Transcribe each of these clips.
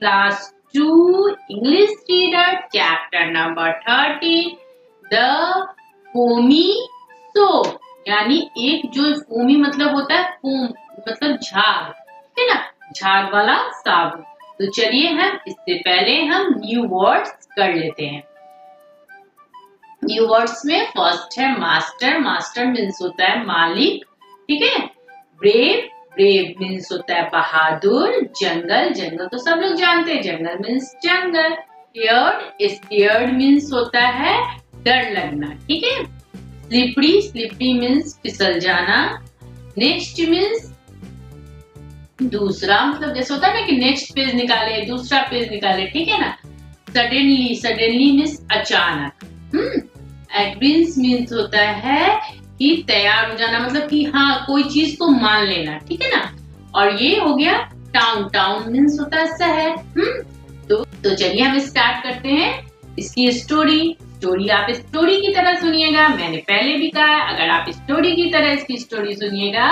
Class 2 English Reader Chapter number 13 The foamy soap यानी एक जो foamy मतलब होता है foam मतलब झाग, ठीक है ना, झाग वाला साबुन। तो चलिए हम इससे पहले हम न्यू वर्ड्स कर लेते हैं। न्यू वर्ड्स में फर्स्ट है मास्टर। मास्टर मीन्स होता है मालिक, ठीक है। ब्रेव, ब्रेव मीन्स होता है बहादुर। जंगल, जंगल तो सब लोग जानते हैं, जंगल मीन्स जंगल। स्केयर्ड, स्केयर्ड मीन्स होता है डर लगना, ठीक है। स्लिपरी, स्लिपरी मीन्स फिसल जाना। नेक्स्ट मीन्स दूसरा, मतलब जैसे होता है ना कि नेक्स्ट पेज निकाले, दूसरा पेज निकाले, ठीक है ना। सडनली, सडनली मीन्स अचानक। एग्रीज मीन्स होता है कि तैयार हो जाना, मतलब कि हाँ कोई चीज को मान लेना, ठीक है ना। और ये हो गया टाउन, टाउन मीन्स होता है शहर। तो चलिए हम स्टार्ट करते हैं इसकी स्टोरी। स्टोरी आप स्टोरी की तरह सुनिएगा, मैंने पहले भी कहा है अगर आप स्टोरी की तरह इसकी स्टोरी सुनिएगा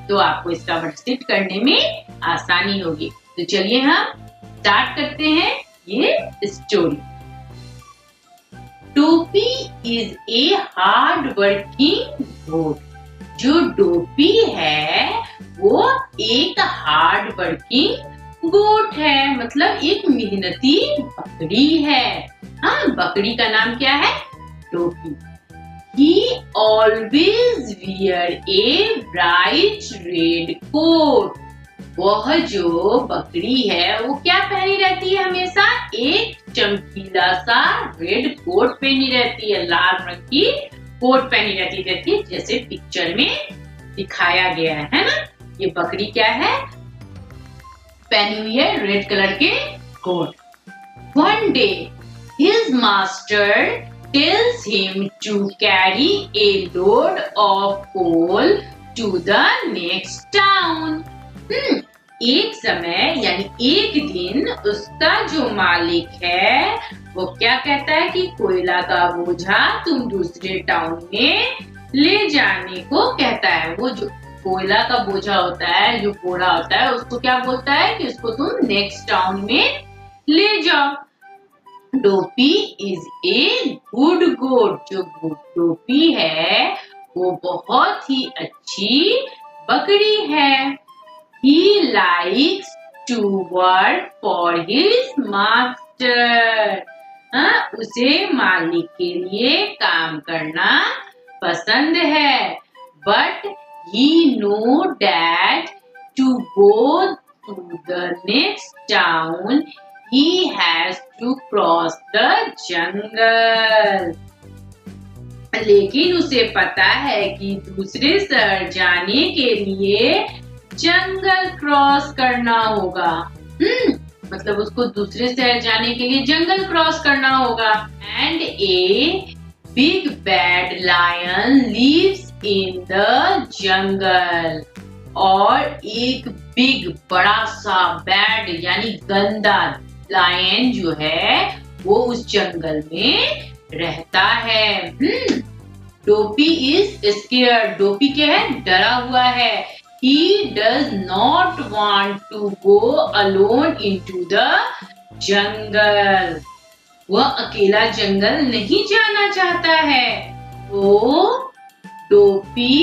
तो आपको इसका वर्ड करने में आसानी होगी। तो चलिए हम स्टार्ट करते हैं ये स्टोरी। टोपी इज ए हार्ड वर्किंग गोट। जो डोपी है वो एक हार्ड वर्किंग गोट है, मतलब एक मेहनती बकरी है। हाँ, बकरी का नाम क्या है? टोपी। He always wear a bright red coat. वह जो बकरी है वो क्या पहनी रहती है? हमेशा एक चमकीला सा रेड कोट पहनी रहती है, लाल रंग की कोट पहनी रहती है, जैसे पिक्चर में दिखाया गया है ना। ये बकरी क्या है? पहनी हुई है रेड कलर के coat. One day his master tells him to carry a load of coal to the next town. एक समय यानी एक दिन उसका जो मालिक है वो क्या कहता है कि कोयला का बोझा तुम दूसरे टाउन में ले जाने को कहता है। वो जो कोयला का बोझा होता है, जो बोरा होता है, उसको क्या बोलता है कि उसको तुम नेक्स्ट टाउन में ले जाओ। डोपी इज ए गुड गोट। जो डोपी है वो बहुत ही अच्छी बकरी है। He likes to work for his master. उसे मालिक के लिए काम करना पसंद है। But he know that to go to the next town he has to cross the jungle. लेकिन उसे पता है कि दूसरे शहर जाने के लिए जंगल क्रॉस करना होगा। मतलब उसको दूसरे शहर जाने के लिए जंगल क्रॉस करना होगा। And a big bad lion lives in the jungle. और एक बिग बड़ा सा बैड यानी गंदा लायन जो है वो उस जंगल में रहता है। Dopey is scared. डोपी क्या है? डरा हुआ है। He does not want to go alone into the jungle. वह अकेला जंगल नहीं जाना चाहता है। तो dopey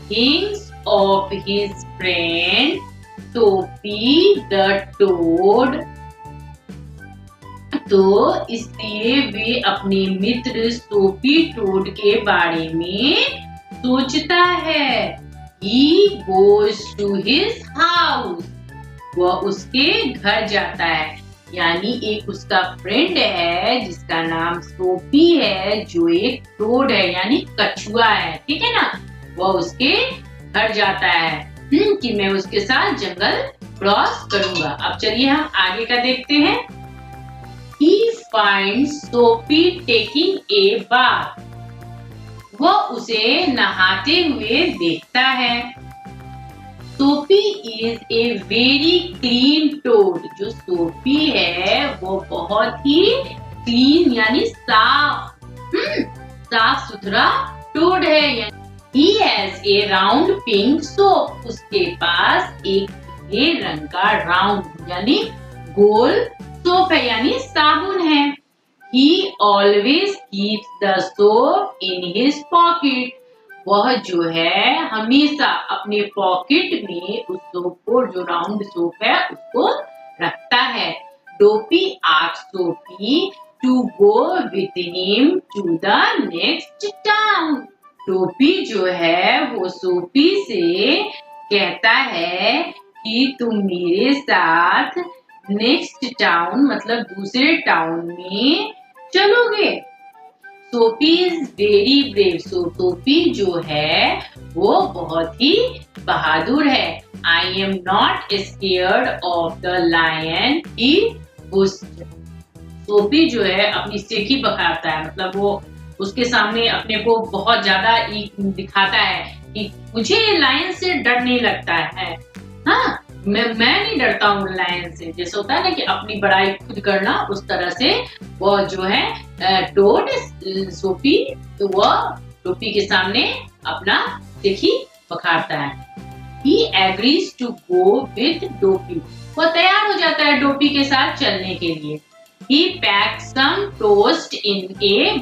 thinks of his friend Topi the Toad. तो इसलिए वे अपने मित्र टोपी टोड के बारे में सोचता है। He goes to his house. वह उसके घर जाता है। यानी एक उसका फ्रेंड है जिसका नाम टोपी है, जो एक टोड है यानी कछुआ है, ठीक है ना। वह उसके घर जाता है कि मैं उसके साथ जंगल क्रॉस करूंगा। अब चलिए हम आगे का देखते हैं। He finds Sophie taking a bath. वह उसे नहाते हुए देखता है। Sophie is a very clean toad. जो सोफी है वो बहुत ही क्लीन यानी साफ, साफ सुथरा टोड है। He has a round pink soap. उसके पास एक पीले रंग का राउंड यानी गोल सोप है यानी साबुन है। He always keeps the soap in his pocket. वह जो है हमेशा अपने पॉकेट में उस सोप को, जो राउंड सोप है, उसको रखता है। डोपी asked सोपी to go with him to the next town. टोपी जो है वो सोपी से कहता है कि तुम मेरे साथ नेक्स्ट टाउन मतलब दूसरे टाउन में चलोगे। सोपी इज वेरी ब्रेव। सोपी जो है वो बहुत ही बहादुर है। I am not scared of the lion he boasts. Soapy जो है अपनी सेखी बखारता है, मतलब वो उसके सामने अपने को बहुत ज्यादा दिखाता है कि मुझे लायन से डर नहीं लगता है। हाँ, मैं नहीं डरता हूँ लायन से। जैसे होता है ना कि अपनी बड़ाई खुद करना, उस तरह से वो जो है टोड सोपी, तो वह टोपी के सामने अपना सेखी बखारता है। He agrees to go with dopey. वो तैयार हो जाता है डोपी के साथ चलने के लिए। He packs some toast in a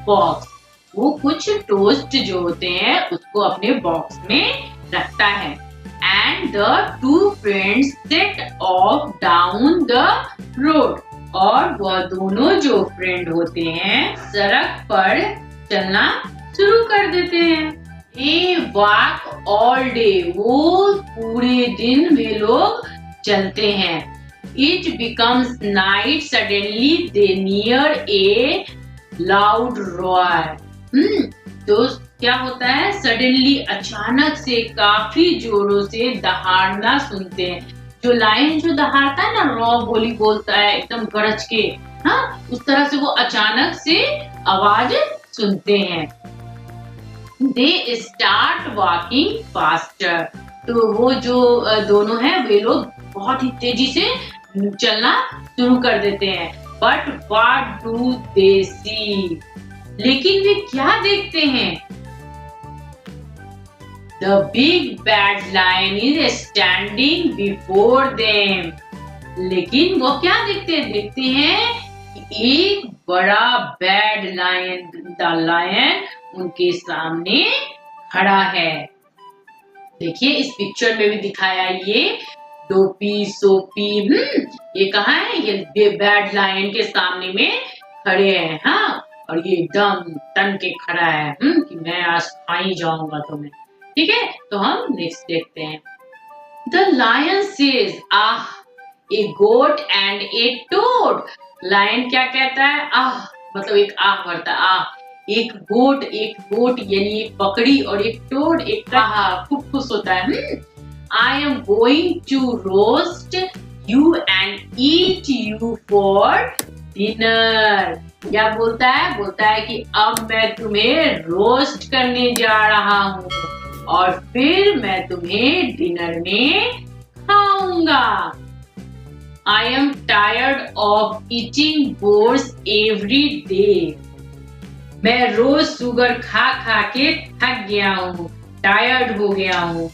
box. वो कुछ टोस्ट जो होते हैं उसको अपने बॉक्स में रखता है। And the two friends set of down the road. और वह दोनों जो फ्रेंड होते हैं सड़क पर चलना शुरू कर देते हैं। A walk all day. वो पूरे दिन वे लोग चलते हैं। It becomes night suddenly they near A loud रॉयर। तो क्या होता है, सडनली अचानक से काफी जोरों से दहाड़ना सुनते हैं। जो लायन जो दहाड़ता है ना, रॉ बोली बोलता है एकदम गरज के, हाँ, उस तरह से वो अचानक से आवाज सुनते हैं। They start walking faster. तो वो जो दोनों हैं वे लोग बहुत ही तेजी से चलना शुरू कर देते हैं। But what do they see? लेकिन वे क्या देखते हैं? The big bad lion is standing before them. लेकिन वो क्या देखते हैं? देखते हैं कि एक बड़ा बैड लायन, द लायन उनके सामने खड़ा है। देखिए इस पिक्चर में भी दिखाया ये डोपी सोपी, ये कहाँ है? ये बैड लायन के सामने में खड़े हैं। हाँ, और ये एकदम तन के खड़ा है कि मैं आज खा ही जाऊंगा तुम्हें। ठीक है, तो हम नेक्स्ट देखते हैं। The lion says ah a goat and a toad. Lion क्या कहता है? आह मतलब एक आह भरता, आह एक गोट यानी एक बकरी, और एक टोड एक खूब खुश होता है। I am going to roast you and eat you for dinner. क्या बोलता है? बोलता है कि अब मैं तुम्हें रोस्ट करने जा रहा हूँ और फिर मैं तुम्हें डिनर में खाऊंगा। I am tired of eating boars every day. मैं रोज शुगर खा खा के थक गया हूँ, टायर्ड हो गया हूँ।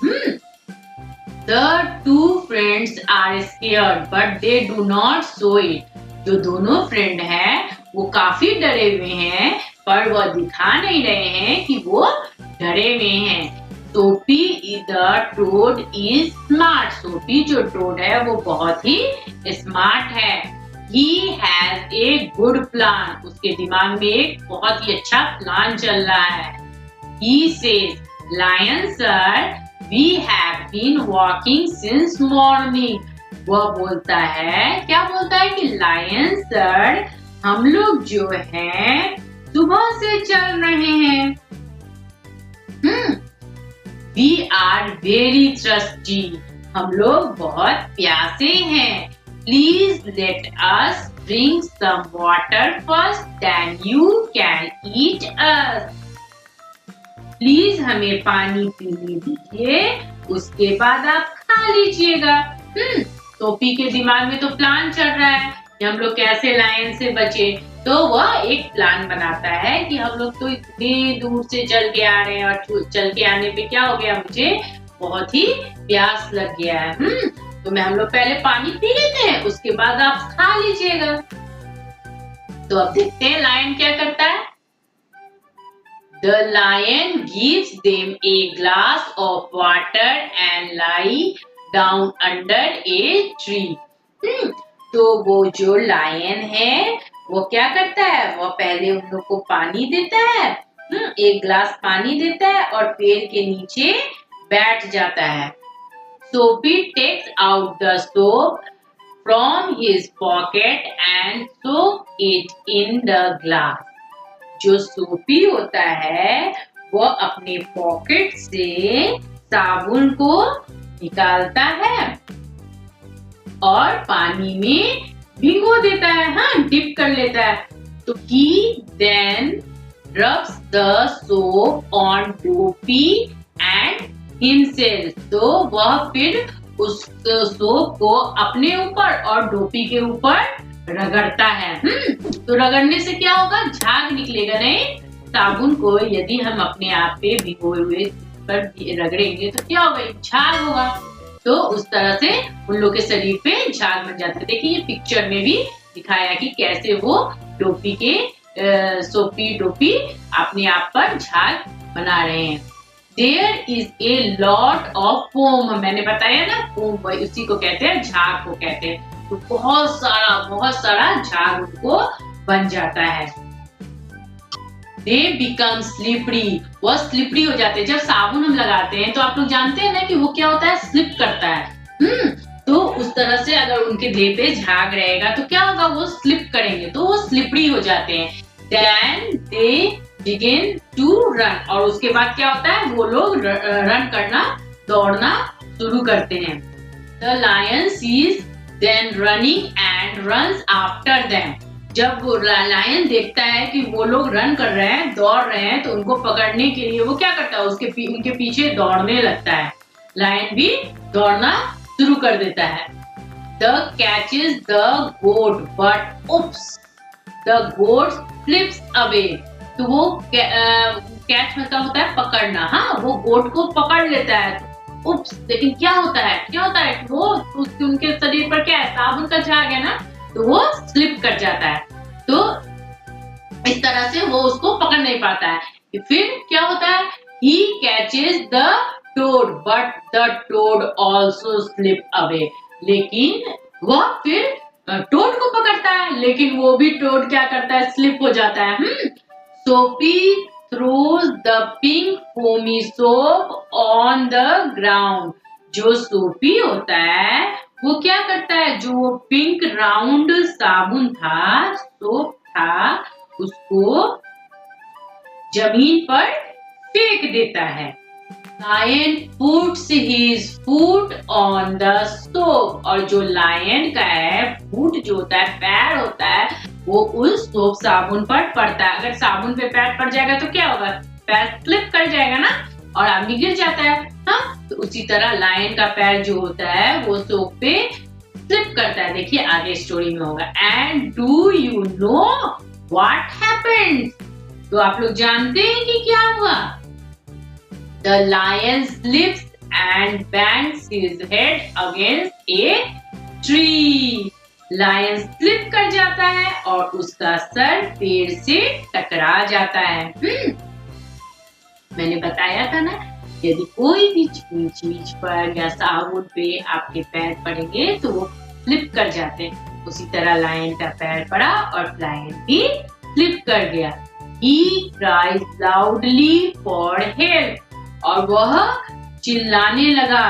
The two friends are scared, but they do not show it. जो दोनों फ्रेंड हैं वो काफी डरे हुए हैं, पर वह दिखा नहीं रहे हैं कि वो डरे हुए हैं। सोपी द टोड इज स्मार्ट। सोपी जो टोड है वो बहुत ही स्मार्ट है। He has a good plan. उसके दिमाग में एक बहुत ही अच्छा प्लान चल रहा है। He says, Lion sir, we have been walking since morning. वह बोलता है, क्या बोलता है कि लायन सर, हम लोग जो हैं सुबह से चल रहे हैं। We are very thirsty. हम लोग बहुत प्यासे हैं। Please let us drink some water first, then you can eat us. Please हमें पानी पीने दीजिए, उसके बाद आप खा लीजिएगा। टोपी के दिमाग में तो प्लान चल रहा है कि हम लोग कैसे लायन से बचे, तो वह एक प्लान बनाता है कि हम लोग तो इतने दूर से चल के आ रहे हैं और चल के आने पे क्या हो गया, मुझे बहुत ही प्यास लग गया है। तो मैं हम लोग पहले पानी पी लेते हैं, उसके बाद आप खा लीजिएगा। तो अब देखते हैं लायन क्या करता है। The lion gives them a glass of water and lie down under a tree. तो वो जो लायन है वो क्या करता है, वो पहले उन लोग को पानी देता है, एक ग्लास पानी देता है और पेड़ के नीचे बैठ जाता है। Soapy takes out the soap from his pocket and soak it in the glass. जो सोपी होता है वो अपने पॉकेट से साबुन को निकालता है और पानी में भिगो देता है, हाँ डिप कर लेता है। तो he then rubs the soap on Dopey and himself. तो वह फिर उस सोप को अपने ऊपर और डोपी के ऊपर रगड़ता है। तो रगड़ने से क्या होगा, झाग निकलेगा। नहीं, साबुन को यदि हम अपने आप पे भिगोए हुए पर रगड़ेंगे तो क्या होगा, झाग होगा। तो उस तरह से उन लोग के शरीर पे झाग बन जाते हैं। देखिए ये पिक्चर में भी दिखाया कि कैसे वो डोपी के सोपी डोपी अपने आप पर झाग बना रहे हैं। There is a lot of foam. मैंने बताया ना, फोम उसी को कहते हैं, झाग को कहते हैं। तो बहुत सारा झाग उनको बन जाता है। They become slippery. वह स्लिपरी हो जाते हैं। जब साबुन हम लगाते हैं तो आप लोग जानते हैं ना कि वो क्या होता है, स्लिप करता है। तो उस तरह से अगर उनके देह पे झाग रहेगा तो क्या होगा, वो स्लिप करेंगे तो वो स्लिपरी हो जाते हैं। Then they begin to run. और उसके बाद क्या होता है, वो लोग रन करना, दौड़ना शुरू करते हैं। The lion sees them running and runs after them. जब वो लायन देखता है कि वो लोग रन कर रहे हैं, दौड़ रहे हैं, तो उनको पकड़ने के लिए वो क्या करता है, उनके पीछे दौड़ने लगता है। लायन भी दौड़ना शुरू कर देता है। The catches the goat, but oops, the goat slips away. तो वो कैच मतलब होता है पकड़ना, हाँ वो गोट को पकड़ लेता है। उप्स, लेकिन क्या होता है वो उनके शरीर पर क्या है, साबुन का झाग है ना, तो वो स्लिप कर जाता है। तो इस तरह से वो उसको पकड़ नहीं पाता है। फिर क्या होता है, he catches the toad but the toad also slip away. लेकिन वह फिर टोड को पकड़ता है, लेकिन वो भी टोड क्या करता है, स्लिप हो जाता है। Soapy throws the pink foamy soap on the ground. जो सोपी होता है वो क्या करता है, जो वो पिंक राउंड साबुन था, सोप था, उसको जमीन पर फेंक देता है। Lion puts his foot on the soap. और जो लायन का है फुट जो होता है, पैर होता है, वो उस सोप साबुन पर पड़ता है। अगर साबुन पे पैर पड़ जाएगा तो क्या होगा, पैर स्लिप कर जाएगा ना और आदमी गिर जाता है। हाँ, तो उसी तरह लायन का पैर जो होता है वो सोप पे स्लिप करता है। देखिए आगे स्टोरी में होगा। And do you know what happened? तो आप लोग जानते हैं कि क्या हुआ? The lion slips and bangs his head against a tree. Lion slip कर जाता है और उसका सर पेड़ से टकरा जाता है। मैंने बताया था ना, यदि कोई भी चीज पर या साबुन पे आपके पैर पड़ेंगे तो वो स्लिप कर जाते हैं। उसी तरह लायन का पैर पड़ा और लायन भी स्लिप कर गया। He cries loudly for help. और वह चिल्लाने लगा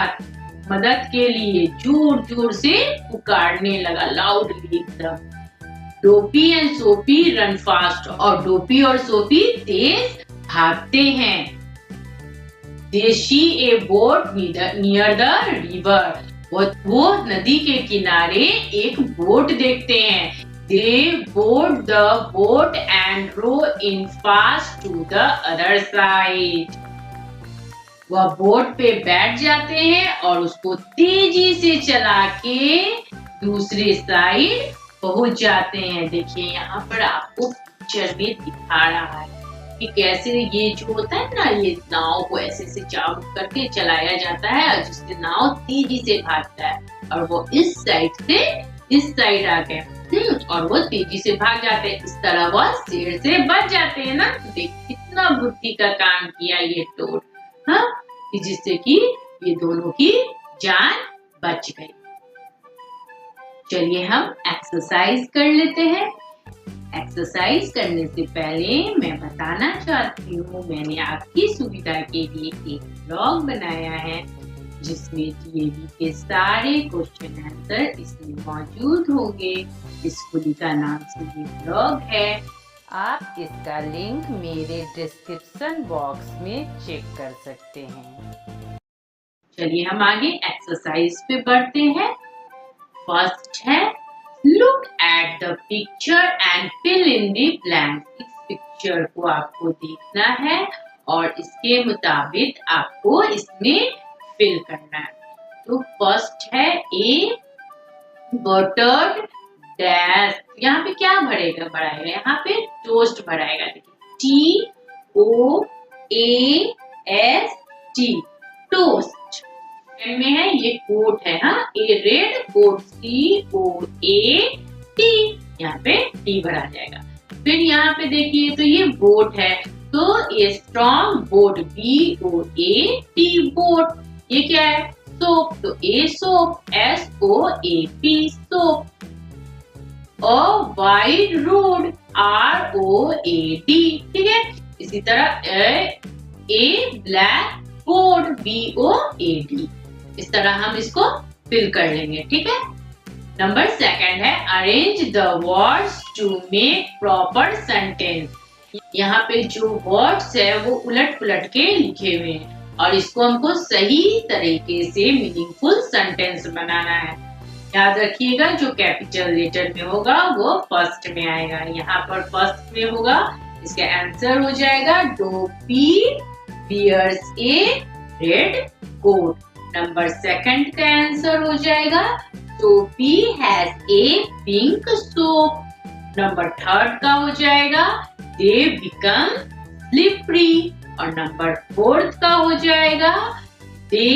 मदद के लिए, जोर जोर से पुकारने लगा, लाउडली एकदम। डोपी एंड सोपी रन फास्ट। और डोपी और सोपी तेज भागते हैं। They see a boat near the river. वो नदी के किनारे एक बोट देखते हैं। They board the boat and row in fast to the other side. वह बोट पे बैठ जाते हैं और उसको तेजी से चला के दूसरे साइड पहुंच जाते हैं। देखिए यहाँ पर आपको पिक्चर में दिखा रहा है कि कैसे ये जो होता है ना, ये नाव को ऐसे से चारों करके चलाया जाता है और जिससे नाव तेजी से भागता है और वो इस साइड से इस साइड आ गए और वो तेजी से भाग जाते हैं। इस तरह वो शेर से बच जाते हैं ना। तो देख कितना बुद्धि का काम किया ये टोड, हाँ, जिससे कि ये दोनों की जान बच गई। चलिए हम एक्सरसाइज कर लेते हैं। एक्सरसाइज करने से पहले मैं बताना चाहती हूँ, मैंने आपकी सुविधा के लिए एक ब्लॉग बनाया है जिसमें डीएवी के सारे क्वेश्चन आंसर इसमें मौजूद होंगे। इस खुली का नाम से ये ब्लॉग है। आप इसका लिंक मेरे डिस्क्रिप्शन बॉक्स में चेक कर सकते हैं। चलिए हम आगे एक्सरसाइज पे बढ़ते हैं। फर्स्ट है look at the picture and fill in the blanks. इस पिक्चर को आपको देखना है और इसके मुताबिक आपको इसमें फिल करना है। तो फर्स्ट है ए बटर्ड डैश। यहाँ पे क्या भरेगा, बढ़ाएगा, यहाँ पे टोस्ट भराएगा। देखिए TOAST टोस्ट में है, ये कोट है, हाँ, ए रेड कोट COAT, यहाँ पे टी भरा जाएगा। फिर यहाँ पे देखिए तो ये बोट है, तो a strong boat BOAT boat. ये क्या है, सोप, तो a soap SOAP soap. A wide road ROAD, ठीक है। इसी तरह ए ब्लैक बोर्ड BOAD। इस तरह हम इसको फिल कर लेंगे, ठीक है। नंबर सेकंड है arrange the words to make proper sentence. यहाँ पे जो वर्ड्स है वो उलट पुलट के लिखे हुए हैं और इसको हमको सही तरीके से मीनिंगफुल सेंटेंस बनाना है। याद रखिएगा जो कैपिटल लेटर में होगा वो फर्स्ट में आएगा। यहाँ पर फर्स्ट में होगा, इसका आंसर हो जाएगा dopey wears a red coat। Number second का आंसर हो जाएगा सोपी has a pink soap. Number third का हो जाएगा दे बिकम स्लिपरी और नंबर फोर्थ का हो जाएगा दे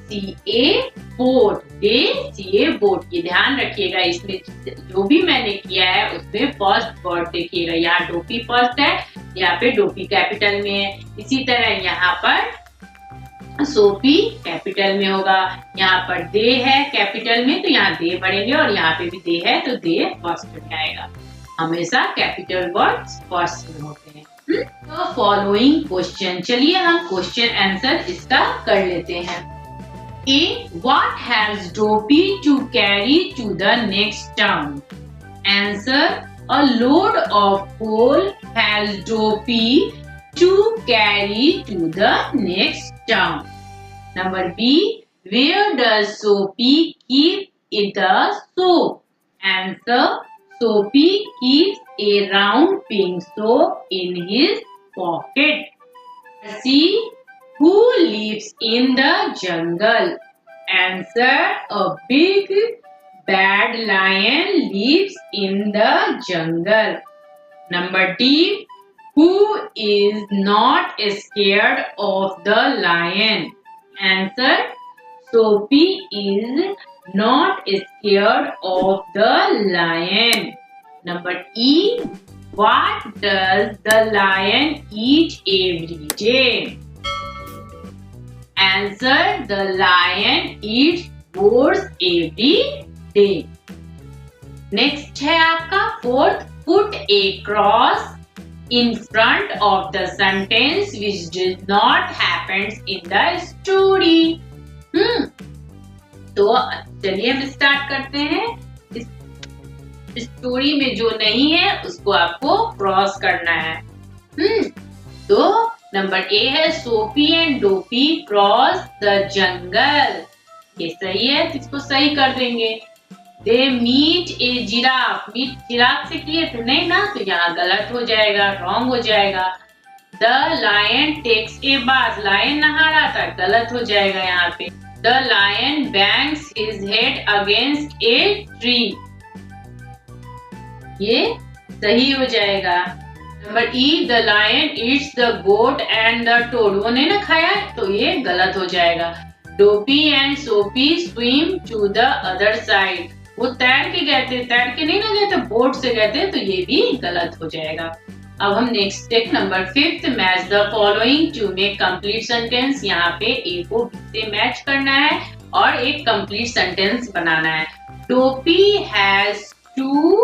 सी ए बोट। दे सी ए बोट। ये ध्यान रखिएगा, इसमें जो भी मैंने किया है उसमें फर्स्ट वर्ड देखिएगा। यहाँ डोपी फर्स्ट है, यहाँ पे डोपी कैपिटल में है। इसी तरह यहाँ पर सोपी कैपिटल में होगा, यहाँ पर दे है कैपिटल में, तो यहाँ दे पड़ेंगे और यहाँ पे भी दे है तो दे फर्स्ट में आएगा। हमेशा कैपिटल वर्ड्स फर्स्ट में होते हैं। तो फॉलोइंग क्वेश्चन, चलिए हम क्वेश्चन आंसर इसका कर लेते हैं। A. What has Dopey to carry to the next town? Answer. A load of coal has Dopey to carry to the next town. Number B. Where does Soapy keep the soap? Answer. Soapy keeps a round pink soap in his pocket. C. Who lives in the jungle? Answer. A big bad lion lives in the jungle. Number D. Who is not scared of the lion? Answer. Soapy is not scared of the lion. Number E. What does the lion eat every day? Answer. The lion eats boars every day. Next है आपका fourth. Put a cross in front of the sentence which did not happen in the story. तो चलिए हम start करते हैं। इस story में जो नहीं है उसको आपको क्रॉस करना है। तो नंबर ए है Soapy and Dopey cross the jungle. ये सही है तो इसको सही कर देंगे। They meet a giraffe. Meet giraffe से किए थे नहीं ना, तो यहाँ गलत हो जाएगा, रॉन्ग हो जाएगा। The lion takes a bath. Lion नहा रहा था, गलत हो जाएगा यहाँ पे। The lion bangs his head against a tree. ये सही हो जाएगा। Number E, the lion eats the goat and the toad, वो नहीं ना खाया, तो ये गलत हो जाएगा। Dopey and Soapy swim to the other side, वो तैर के गए थे, तैर के नहीं ना गए थे, बोट से गए थे, तो ये भी गलत हो जाएगा। अब हम next take number 5, match the following to make complete sentence. यहाँ पे ए को बी से मैच करना है और एक कंप्लीट सेंटेंस बनाना है। टोपी हैज टू,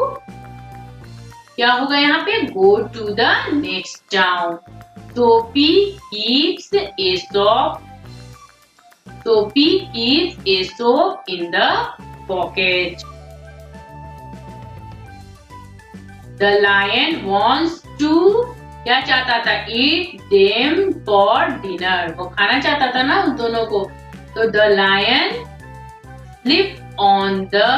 क्या होगा यहाँ पे, go to the next town. Topi keeps a shop, Topi keeps a soap in the pocket. The lion wants to, क्या चाहता था, eat them for dinner, वो खाना चाहता था ना उन दोनों को। तो the lion slipped on the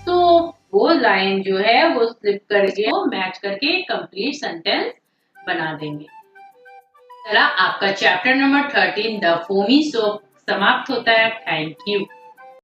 soap, वो लाइन जो है वो स्लिप करके वो मैच करके कंप्लीट सेंटेंस बना देंगे। चला, आपका chapter number 13 the foamy soap समाप्त होता है। Thank you.